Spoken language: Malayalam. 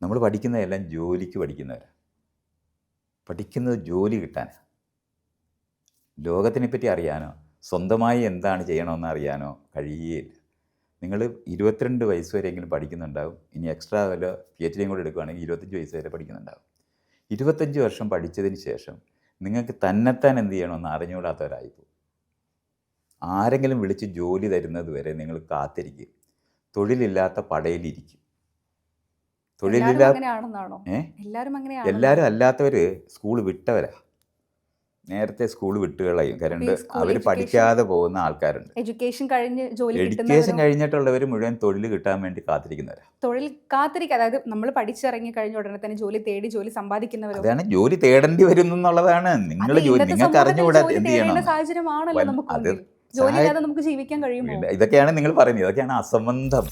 നമ്മൾ പഠിക്കുന്നതെല്ലാം ജോലിക്ക് പഠിക്കുന്നവരാണ്. പഠിക്കുന്നത് ജോലി കിട്ടാനാണ്. ലോകത്തിനെപ്പറ്റി അറിയാനോ സ്വന്തമായി എന്താണ് ചെയ്യണമെന്ന് അറിയാനോ കഴിയുകയില്ല. നിങ്ങൾ 22 വയസ്സ് വരെയെങ്കിലും പഠിക്കുന്നുണ്ടാവും. ഇനി എക്സ്ട്രാ വല്ല PhD കൂടെ എടുക്കുകയാണെങ്കിൽ 25 വയസ്സ് വരെ പഠിക്കുന്നുണ്ടാവും. 25 വർഷം പഠിച്ചതിന് ശേഷം നിങ്ങൾക്ക് തന്നെത്താൻ എന്ത് ചെയ്യണമെന്ന് അറിഞ്ഞുകൂടാത്തവരായിപ്പോൾ. ആരെങ്കിലും വിളിച്ച് ജോലി തരുന്നത് വരെ നിങ്ങൾ കാത്തിരിക്കും. തൊഴിലില്ലാത്ത പടയിലിരിക്കും. എല്ലാവരും അല്ലാത്തവർ സ്കൂൾ വിട്ടവരാ. നേരത്തെ സ്കൂൾ വിട്ടുകളയും. കാരണം അവർ പഠിക്കാതെ പോകുന്ന ആൾക്കാരുണ്ട്. എഡ്യൂക്കേഷൻ കഴിഞ്ഞിട്ടുള്ളവർ മുഴുവൻ തൊഴിൽ കിട്ടാൻ വേണ്ടി കാത്തിരിക്കുന്നവരാ. തൊഴിൽ കാത്തിരിക്കുക, അതായത് നമ്മൾ പഠിച്ചിറങ്ങി കഴിഞ്ഞ ഉടനെ തന്നെ ജോലി തേടി ജോലി സമ്പാദിക്കുന്നവരോ. അതാണ് ജോലി തേടേണ്ടി വരുന്നു എന്നുള്ളതാണ്. നിങ്ങൾക്ക് അറിഞ്ഞുകൂടാ എന്ത് ചെയ്യണം. സാഹചര്യമാണല്ലോ നമുക്ക്. ജോലി ഇല്ലാതെ നമുക്ക് ജീവിക്കാൻ കഴിയുമോ? ഇതൊക്കെയാണ് നിങ്ങൾ പറയുന്നത്. ഇതൊക്കെയാണ് അസംബന്ധം.